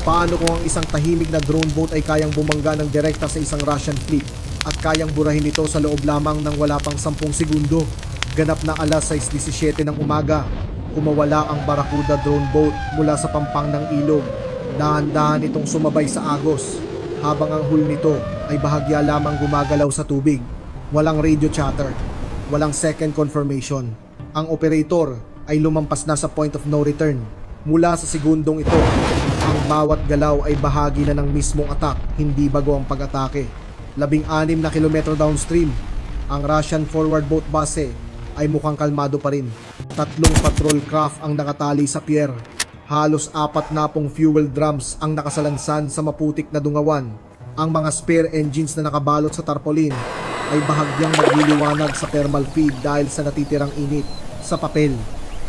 Paano kung ang isang tahimik na drone boat ay kayang bumangga ng direkta sa isang Russian fleet at kayang burahin ito sa loob lamang ng wala pang 10 segundo? Ganap na alas 6:17 ng umaga, kumawala ang Barracuda drone boat mula sa pampang ng ilog. Dahan-dahan itong sumabay sa agos, habang ang hull nito ay bahagya lamang gumagalaw sa tubig. Walang radio chatter, walang second confirmation. Ang operator ay lumampas na sa point of no return. Mula sa segundong ito, ang bawat galaw ay bahagi na ng mismong attack, hindi bago ang pag-atake. 16 na kilometro downstream, ang Russian forward boat base ay mukhang kalmado pa rin. 3 patrol craft ang nakatali sa pier. Halos 4 na pong fuel drums ang nakasalansan sa maputik na dungawan. Ang mga spare engines na nakabalot sa tarpaulin ay bahagyang nagliliwanag sa thermal feed dahil sa natitirang init. Sa papel,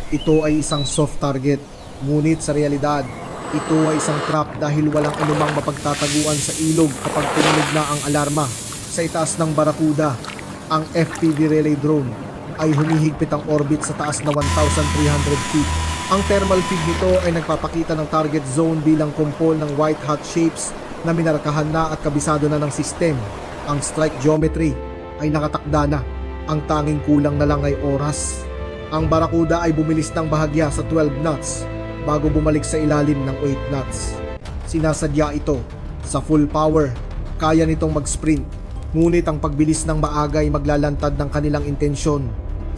ito ay isang soft target. Ngunit sa realidad, ito ay isang trap dahil walang anumang mapagtataguan sa ilog kapag tumunog na ang alarma. Sa itaas ng Barracuda, ang FPV relay drone ay humihigpit ang orbit sa taas na 1,300 feet. Ang thermal feed nito ay nagpapakita ng target zone bilang kumpol ng white hot shapes na minarkahan na at kabisado na ng system. Ang strike geometry ay nakatakda na. Ang tanging kulang na lang ay oras. Ang Barracuda ay bumilis ng bahagya sa 12 knots bago bumalik sa ilalim ng 8 knots. Sinasadya ito. Sa full power, kaya nitong mag-sprint. Ngunit ang pagbilis ng maaga ay maglalantad ng kanilang intensyon.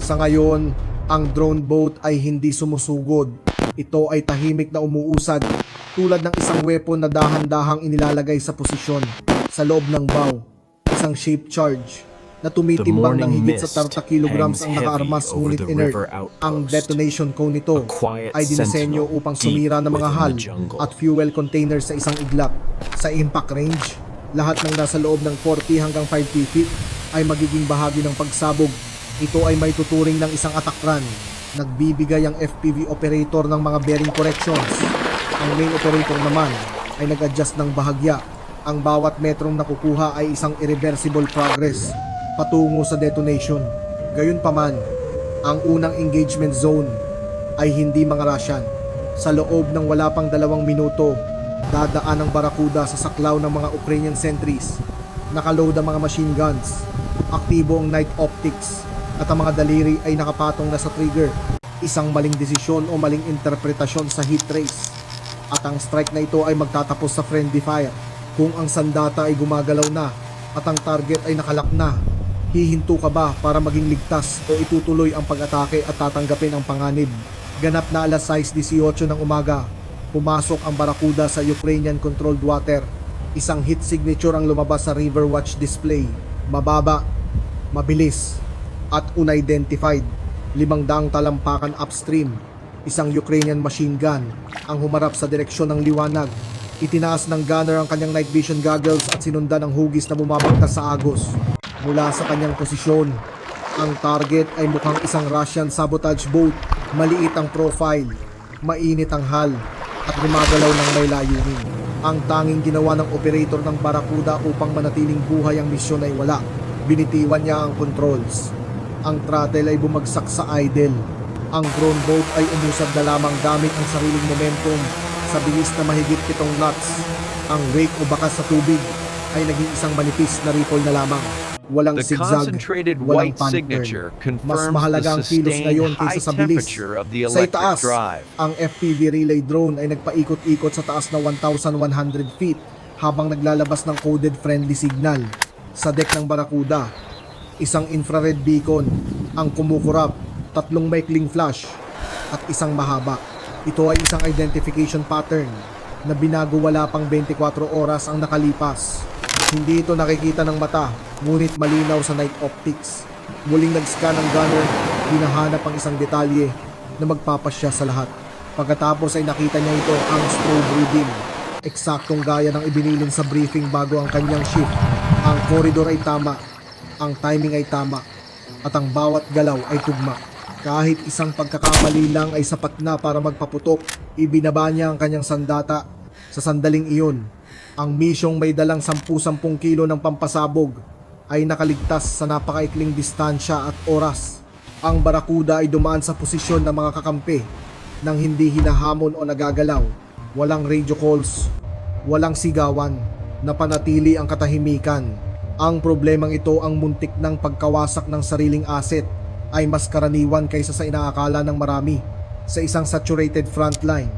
Sa ngayon, ang drone boat ay hindi sumusugod. Ito ay tahimik na umuusad, tulad ng isang weapon na dahan-dahang inilalagay sa posisyon. Sa loob ng bow, isang shape charge na tumitimbang ng higit sa 30 kilograms ang nakaarmas ngunit inert. Ang detonation cone nito ay dinisenyo upang sumira ng mga hull at fuel containers sa isang iglap. Sa impact range, lahat ng nasa loob ng 40 hanggang 50 feet ay magiging bahagi ng pagsabog. Ito ay may tuturing ng isang attack run. Nagbibigay ang FPV operator ng mga bearing corrections. Ang main operator naman ay nag-adjust ng bahagya. Ang bawat metrong nakukuha ay isang irreversible progress patungo sa detonation. Gayunpaman, ang unang engagement zone ay hindi mga Russian. Sa loob ng wala pang 2 minuto, dadaan ang Barracuda sa saklaw ng mga Ukrainian sentries. Nakaload ang mga machine guns, aktibo ang night optics, at ang mga daliri ay nakapatong na sa trigger. Isang maling desisyon o maling interpretasyon sa heat race. At ang strike na ito ay magtatapos sa friendly fire. Kung ang sandata ay gumagalaw na at ang target ay nakalak na, hihinto ka ba para maging ligtas o itutuloy ang pag-atake at tatanggapin ang panganib? Ganap na alas 6:18 ng umaga, pumasok ang Barracuda sa Ukrainian controlled water. Isang heat signature ang lumabas sa River Watch display. Mababa, mabilis, at unidentified. 500 talampakan upstream. Isang Ukrainian machine gun ang humarap sa direksyon ng liwanag. Itinaas ng gunner ang kanyang night vision goggles at sinundan ng hugis na bumabagtas sa agos. Mula sa kanyang posisyon, ang target ay mukhang isang Russian sabotage boat. Maliit ang profile, mainit ang hull, at gumagalaw ng may layunin. Ang tanging ginawa ng operator ng Barracuda upang manatiling buhay ang misyon ay wala. Binitiwan niya ang controls. Ang throttle ay bumagsak sa idle. Ang drone boat ay umusad na lamang gamit ang sariling momentum sa bilis na mahigit 7 knots. Ang wake o bakas sa tubig ay naging isang manipis na ripple na lamang. Walang The zigzag, concentrated walang white pan signature turn. Mas confirms mahalaga the ang kilos sustained ngayon high kaysa sa bilis. temperature of the Sa electric itaas, drive. ang FPV relay drone ay nagpaikot-ikot sa taas na 1,100 feet habang naglalabas ng coded friendly signal. Sa deck ng Barracuda, isang infrared beacon ang kumukurap, 3 maikling flash at isang mahaba. Ito ay isang identification pattern na binago wala pang 24 oras ang nakalipas. Hindi ito nakikita ng mata, ngunit malinaw sa night optics. Muling nag-scan ang gunner, hinahanap ang isang detalye na magpapasya sa lahat. Pagkatapos ay nakita niya ito ang strobe reading. Eksaktong gaya ng ibinilin sa briefing bago ang kanyang shift. Ang corridor ay tama, ang timing ay tama, at ang bawat galaw ay tugma. Kahit isang pagkakamali lang ay sapat na para magpaputok. Ibinaba niya ang kanyang sandata. Sa sandaling iyon, ang misyong may dalang 10-10 kilo ng pampasabog ay nakaligtas sa napakaikling distansya at oras. Ang Barracuda ay dumaan sa posisyon ng mga kakampi nang hindi hinahamon o nagagalaw. Walang radio calls, Walang sigawan, napanatili ang katahimikan. Ang problemang ito, ang muntik ng pagkawasak ng sariling asset, ay mas karaniwan kaysa sa inaakala ng marami. Sa isang saturated frontline,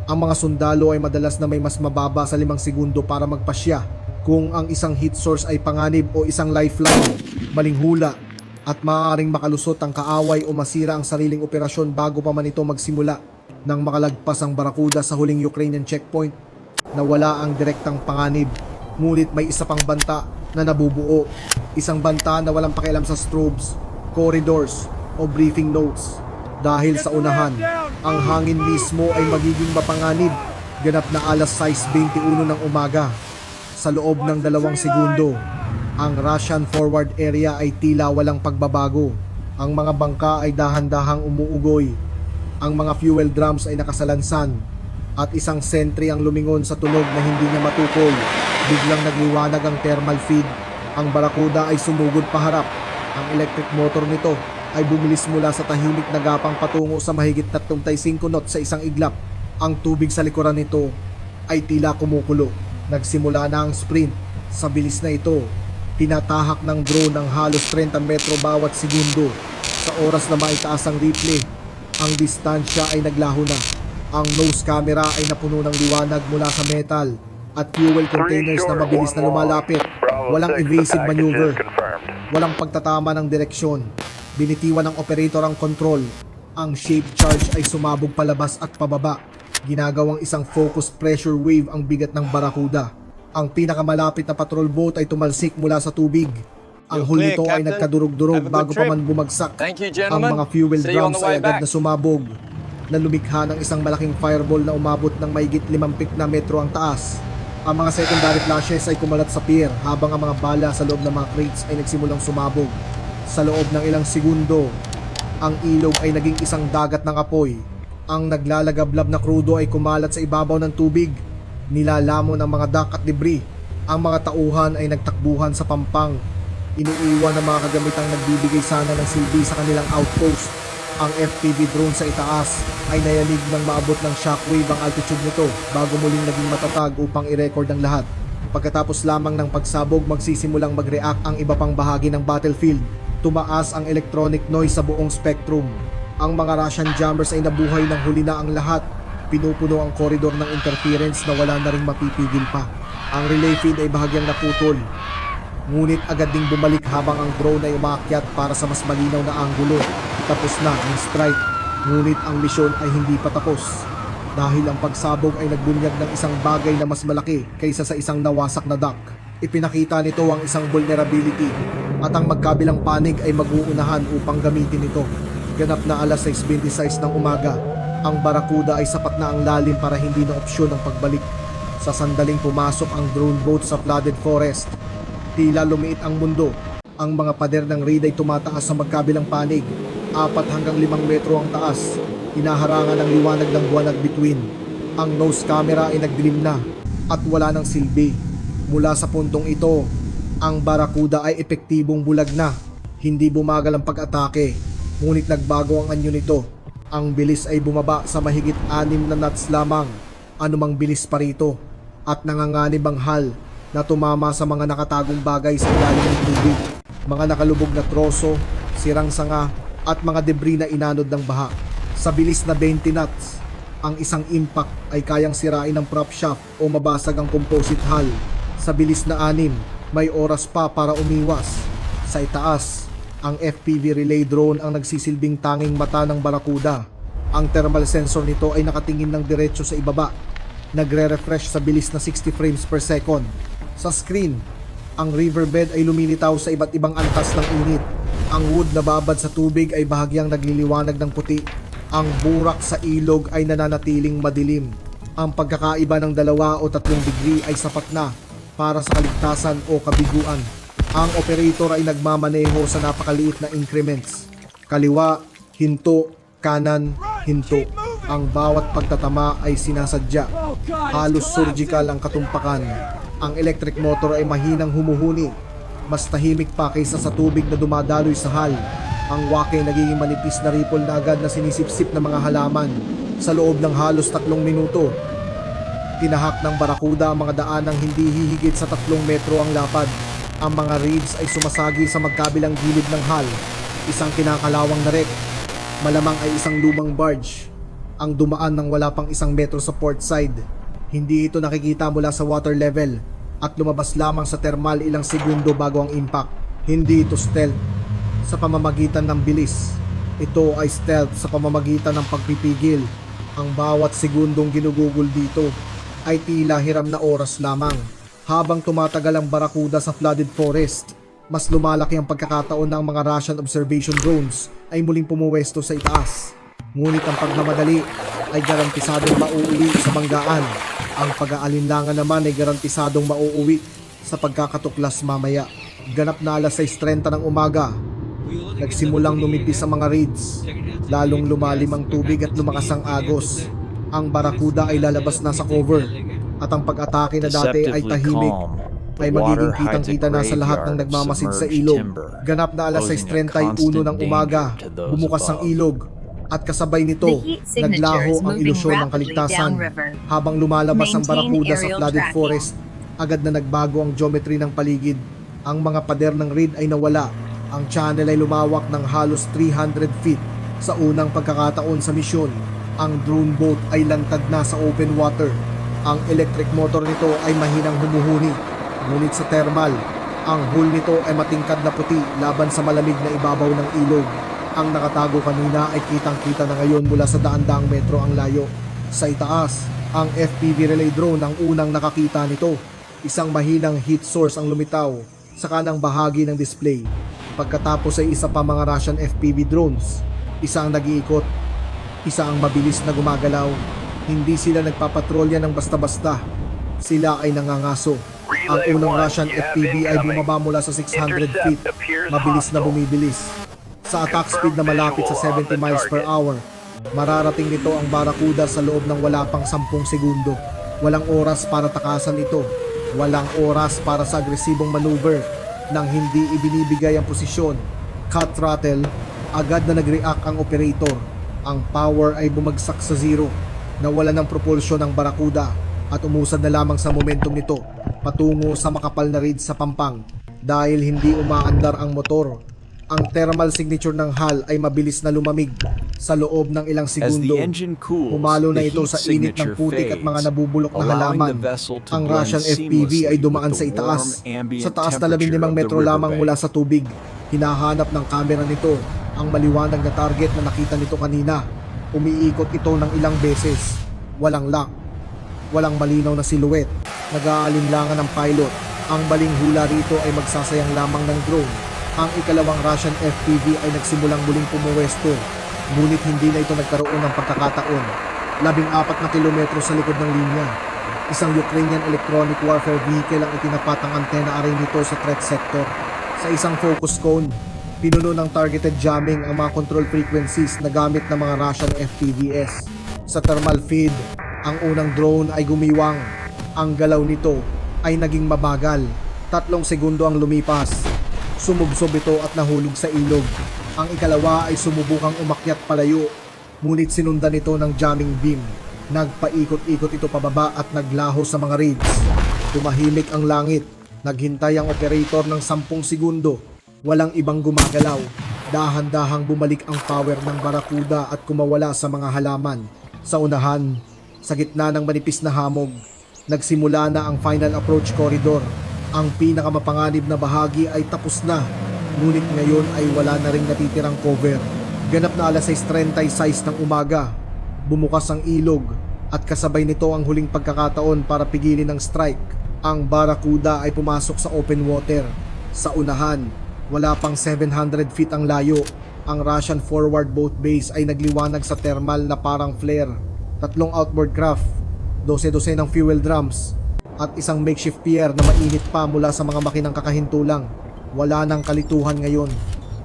ang mga sundalo ay madalas na may mas mababa sa 5 segundo para magpasya kung ang isang heat source ay panganib o isang lifeline. Maling hula at maaaring makalusot ang kaaway o masira ang sariling operasyon bago pa man ito magsimula. Nang makalagpas ang Barracuda sa huling Ukrainian checkpoint, nawala ang direktang panganib, ngunit may isa pang banta na nabubuo. Isang banta na walang pakialam sa strobes, corridors o briefing notes. Dahil sa unahan, ang hangin mismo ay magiging mapanganib. Ganap na alas 6:21 ng umaga. Sa loob ng 2 segundo, ang Russian forward area ay tila walang pagbabago. Ang mga bangka ay dahan-dahang umuugoy. Ang mga fuel drums ay nakasalansan at isang sentry ang lumingon sa tunog na hindi niya matukoy. Biglang nagliwanag ang thermal feed. Ang Barracuda ay sumugod paharap. Ang electric motor nito ay bumilis mula sa tahimik na gapang patungo sa mahigit 35 knots sa isang iglap. Ang tubig sa likuran nito ay tila kumukulo. Nagsimula na ang sprint. Sa bilis na ito, tinatahak ng drone ng halos 30 metro bawat segundo. Sa oras na maitaas ang replay, ang distansya ay naglaho na. Ang nose camera ay napuno ng liwanag mula sa metal at fuel containers na mabilis na lumalapit. Walang evasive maneuver, walang pagtatama ng direksyon. Binitiwan ng operator ang control. Ang shape charge ay sumabog palabas at pababa. Ginagawang isang focused pressure wave ang bigat ng Barracuda. Ang pinakamalapit na patrol boat ay tumalsik mula sa tubig. Ang hull nito ay nagkadurog-durog bago pa man bumagsak. Ang mga fuel drums ay agad na sumabog, na lumikha ng isang malaking fireball na umabot ng mahigit 50 na metro ang taas. Ang mga secondary flashes ay kumalat sa pier habang ang mga bala sa loob ng mga crates ay nagsimulang sumabog. Sa loob ng ilang segundo, ang ilog ay naging isang dagat ng apoy. Ang naglalagablab na krudo ay kumalat sa ibabaw ng tubig, nilalamon ng mga dock at debris. Ang mga tauhan ay nagtakbuhan sa pampang, iniiwan ng mga kagamitang nagbibigay sana ng silbi sa kanilang outpost. Ang FPV drone sa itaas ay nayanig ng maabot ng shockwave ang altitude nito bago muling naging matatag upang i-record ang lahat. Pagkatapos lamang ng pagsabog, magsisimulang mag-react ang iba pang bahagi ng battlefield. Tumaas ang electronic noise sa buong spectrum. Ang mga Russian jammers ay nabuhay ng huli na ang lahat. Pinupuno ang koridor ng interference na wala na ring mapipigil pa. Ang relay feed ay bahagyang naputol, ngunit agad ding bumalik habang ang drone ay umaakyat para sa mas malinaw na anggulo. Tapos na ang strike, ngunit ang misyon ay hindi pa tapos. Dahil ang pagsabog ay nagbunyag ng isang bagay na mas malaki kaysa sa isang nawasak na dock. Ipinakita nito ang isang vulnerability at ang magkabilang panig ay mag-uunahan upang gamitin ito. Ganap na alas 6:26 ng umaga, ang Barracuda ay sapat na ang lalim para hindi na opsyon ang pagbalik. Sa sandaling pumasok ang drone boat sa flooded forest, tila lumiit ang mundo. Ang mga pader ng raid ay tumataas sa magkabilang panig, 4 hanggang 5 metro ang taas, inaharangan ng liwanag ng buwan at bituin. Ang nose camera ay nagdilim na at wala ng silbi. Mula sa puntong ito, ang Barracuda ay epektibong bulag na. Hindi bumagal ang pag-atake, ngunit nagbago ang anyo nito. Ang bilis ay bumaba sa mahigit 6 na knots lamang, anumang bilis pa rito, at nanganganib ang hull na tumama sa mga nakatagong bagay sa ilalim ng tubig. Mga nakalubog na troso, sirang sanga, at mga debris na inanod ng baha. Sa bilis na 20 knots, ang isang impact ay kayang sirain ang prop shaft o mabasag ang composite hull. Sa bilis na 6, may oras pa para umiwas. Sa itaas, ang FPV relay drone ang nagsisilbing tanging mata ng Barracuda. Ang thermal sensor nito ay nakatingin ng diretso sa ibaba, nagre-refresh sa bilis na 60 frames per second. Sa screen, ang riverbed ay lumilitaw sa iba't ibang antas ng init. Ang wood na babad sa tubig ay bahagyang nagliliwanag ng puti. Ang burak sa ilog ay nananatiling madilim. Ang pagkakaiba ng 2 o 3 degree ay sapat na para sa kaligtasan o kabiguan. Ang operator ay nagmamaneho sa napakaliit na increments. Kaliwa, hinto, kanan, hinto. Ang bawat pagtatama ay sinasadya. Halos surgical ang katumpakan. Ang electric motor ay mahinang humuhuni. Mas tahimik pa kaysa sa tubig na dumadaloy sa hull. Ang wake ay nagiging manipis na ripple na agad na sinisipsip ng mga halaman. Sa loob ng halos 3 minuto, Tinahak ng Barracuda ang mga daan ng hindi hihigit sa 3 metro ang lapad. Ang mga reeds ay sumasagi sa magkabilang gilid ng hull. Isang kinakalawang na wreck. Malamang ay isang lumang barge ang dumaan ng wala pang 1 metro sa port side. Hindi ito nakikita mula sa water level at lumabas lamang sa thermal ilang segundo bago ang impact. Hindi ito stealth sa pamamagitan ng bilis. Ito ay stealth sa pamamagitan ng pagpipigil. Ang bawat segundong ginugugol dito ay tila hiram na oras lamang. Habang tumatagal ang Barracuda sa flooded forest, mas lumalaki ang pagkakataon ng mga Russian observation drones ay muling pumuwesto sa itaas. Ngunit ang pagmamadali ay garantisadong mauuwi sa banggaan. Ang pag-aalinlangan naman ay garantisadong mauuwi sa pagkakatuklas mamaya. Ganap na alas 6:30 ng umaga. Nagsimulang lumipis ang mga reeds. Lalong lumalim ang tubig at lumakas ang agos. Ang Barracuda ay lalabas na sa cover at ang pag-atake na dati ay tahimik ay magiging kitang-kita na sa lahat ng nagmamasid sa ilog. Ganap na alas 6:31 ng umaga, bumukas ang ilog at kasabay nito, naglaho ang ilusyon ng kaligtasan. Habang lumalabas ang Barracuda sa flooded forest, agad na nagbago ang geometry ng paligid. Ang mga pader ng reed ay nawala. Ang channel ay lumawak ng halos 300 feet sa unang pagkakataon sa misyon. Ang drone boat ay lantad na sa open water. Ang electric motor nito ay mahinang humuhuni. Ngunit sa thermal, ang hull nito ay matingkad na puti laban sa malamig na ibabaw ng ilog. Ang nakatago kanina ay kitang-kita na ngayon mula sa daan-daang metro ang layo. Sa itaas, ang FPV relay drone ang unang nakakita nito. Isang mahinang heat source ang lumitaw sa kanang bahagi ng display. Pagkatapos ay isa pa mga Russian FPV drones. Isa ang nag-iikot, isa ang mabilis na gumagalaw. Hindi sila nagpapatrolya ng basta-basta. Sila ay nangangaso. Ang unang Russian FPV ay bumaba mula sa 600 feet. Mabilis na bumibilis. Sa attack speed na malapit sa 70 miles per hour, mararating nito ang Barracuda sa loob ng wala pang 10 segundo. Walang oras para takasan ito. Walang oras para sa agresibong maneuver nang hindi ibinibigay ang posisyon. Cut throttle, agad na nag-react ang operator. Ang power ay bumagsak sa zero. Nawala ng propulsyon ang Barracuda at umusad na lamang sa momentum nito patungo sa makapal na reed sa pampang dahil hindi umaandar ang motor. Ang thermal signature ng hull ay mabilis na lumamig sa loob ng ilang segundo. Pumalo na ito sa init ng putik at mga nabubulok na halaman. Ang Russian FPV ay dumaan sa itaas. Sa taas na 15 metro lamang mula sa tubig. Hinahanap ng kamera nito ang maliwanag na target na nakita nito kanina. Umiikot ito ng ilang beses. Walang lock. Walang malinaw na silhouette. Nag-aalinlangan ng pilot. Ang baling hula rito ay magsasayang lamang ng drone. Ang ikalawang Russian FPV ay nagsimulang muling pumuwesto. Ngunit hindi na ito nagkaroon ng pagkakataon. 14 na kilometro sa likod ng linya. Isang Ukrainian electronic warfare vehicle ang itinapat ang antena array nito sa threat sector. Sa isang focus cone, pinuno ng targeted jamming ang mga control frequencies na gamit ng mga Russian FPVs. Sa thermal feed, ang unang drone ay gumiwang. Ang galaw nito ay naging mabagal. 3 segundo ang lumipas. Sumubsob ito at nahulog sa ilog. Ang ikalawa ay sumubukang umakyat palayo. Ngunit sinundan ito ng jamming beam. Nagpaikot-ikot ito pababa at naglaho sa mga reeds. Tumahimik ang langit. Naghintay ang operator ng 10 segundo. Walang ibang gumagalaw. Dahan-dahang bumalik ang power ng Barracuda at kumawala sa mga halaman. Sa unahan, sa gitna ng manipis na hamog, nagsimula na ang final approach corridor. Ang pinakamapanganib na bahagi ay tapos na. Ngunit ngayon ay wala na ring natitirang cover. Ganap na alas 6:36 ng umaga. Bumukas ang ilog at kasabay nito ang huling pagkakataon para pigilin ang strike. Ang Barracuda ay pumasok sa open water. Sa unahan, wala pang 700 feet ang layo. Ang Russian forward boat base ay nagliwanag sa thermal na parang flare. 3 outboard craft, 12 ng fuel drums, at isang makeshift pier na mainit pa mula sa mga makinang kakahintulang. Wala nang kalituhan ngayon.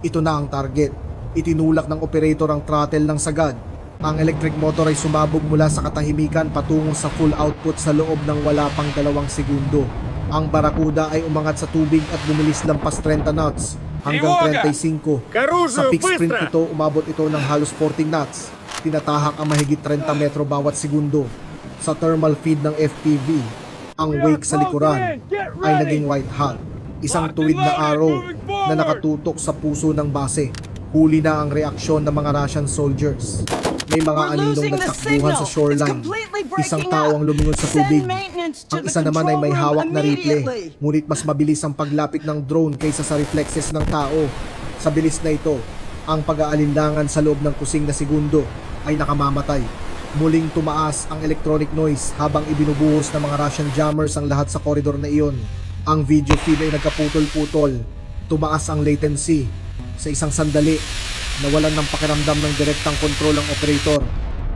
Ito na ang target. Itinulak ng operator ang throttle ng sagad. Ang electric motor ay sumabog mula sa katahimikan patungo sa full output sa loob ng wala pang 2 segundo. Ang Barracuda ay umangat sa tubig at bumilis lampas 30 knots hanggang 35. Sa peak sprint ito, umabot ito ng halos 40 knots. Tinatahak ang mahigit 30 metro bawat segundo. Sa thermal feed ng FPV, ang wake sa likuran ay naging white hot. Isang tuwid na arrow na nakatutok sa puso ng base. Huli na ang reaksyon ng mga Russian soldiers. May mga aninong nagtakbuhan sa shoreline. Isang tao ang lumingon sa tubig. Ang isa naman ay may hawak na rifle. Ngunit mas mabilis ang paglapit ng drone kaysa sa reflexes ng tao. Sa bilis na ito, ang pag-aalinlangan sa loob ng kusing na segundo ay nakamamatay. Muling tumaas ang electronic noise habang ibinubuhos ng mga Russian jammers ang lahat sa koridor na iyon. Ang video feed ay nagkaputol-putol. Tumaas ang latency. Sa isang sandali, nawalan ng pakiramdam ng direktang kontrol ang operator.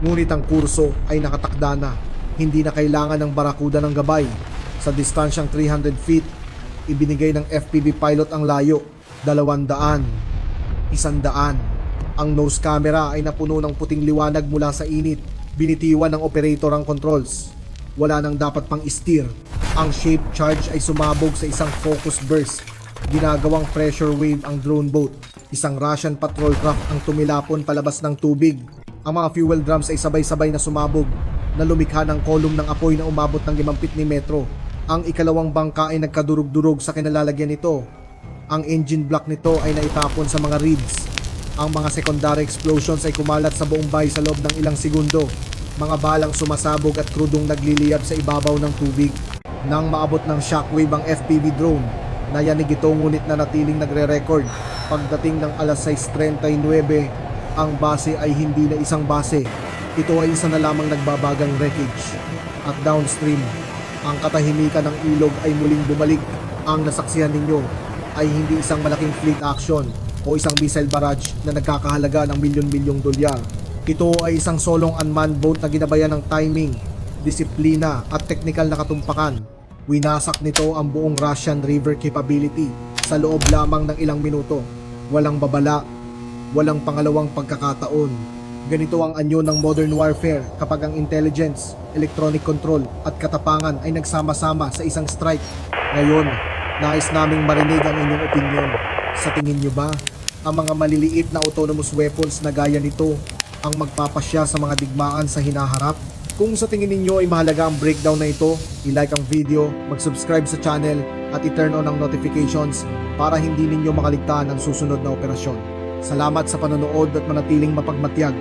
Ngunit ang kurso ay nakatakda na. Hindi na kailangan ng barakuda ng gabay. Sa distansyang 300 feet, ibinigay ng FPV pilot ang layo. 200. 100. Ang nose camera ay napuno ng puting liwanag mula sa init. Binitiwan ng operator ang controls. Wala nang dapat pang steer. Ang shape charge ay sumabog sa isang focus burst. Ginagawang pressure wave ang drone boat. Isang Russian patrol craft ang tumilapon palabas ng tubig. Ang mga fuel drums ay sabay-sabay na sumabog na lumikha ng kolum ng apoy na umabot ng 5 feet ni metro. Ang ikalawang bangka ay nagkadurog-durog sa kinalalagyan nito. Ang engine block nito ay naitapon sa mga reeds. Ang mga secondary explosions ay kumalat sa buong bahay sa loob ng ilang segundo. Mga balang sumasabog at krudong nagliliyab sa ibabaw ng tubig. Nang maabot ng shockwave ang FPV drone, nayanig ito ngunit nanatiling nagre-record. Pagdating ng alas 6:39, ang base ay hindi na isang base. Ito ay isa na lamang nagbabagang wreckage. At downstream, ang katahimikan ng ilog ay muling bumalik. Ang nasaksihan ninyo ay hindi isang malaking fleet action o isang missile barrage na nagkakahalaga ng milyon-milyong dolyar. Ito ay isang solong unmanned boat na ginabayan ng timing, disiplina at teknikal na katumpakan. Winasak nito ang buong Russian river capability sa loob lamang ng ilang minuto. Walang babala, walang pangalawang pagkakataon. Ganito ang anyo ng modern warfare kapag ang intelligence, electronic control at katapangan ay nagsama-sama sa isang strike. Ngayon, nais naming marinig ang inyong opinion. Sa tingin nyo ba, ang mga maliliit na autonomous weapons na gaya nito ang magpapasya sa mga digmaan sa hinaharap? Kung sa tingin ninyo ay mahalaga ang breakdown na ito, i-like ang video, mag-subscribe sa channel at i-turn on ang notifications para hindi ninyo makaligtaan ang susunod na operasyon. Salamat sa panonood at manatiling mapagmatyag.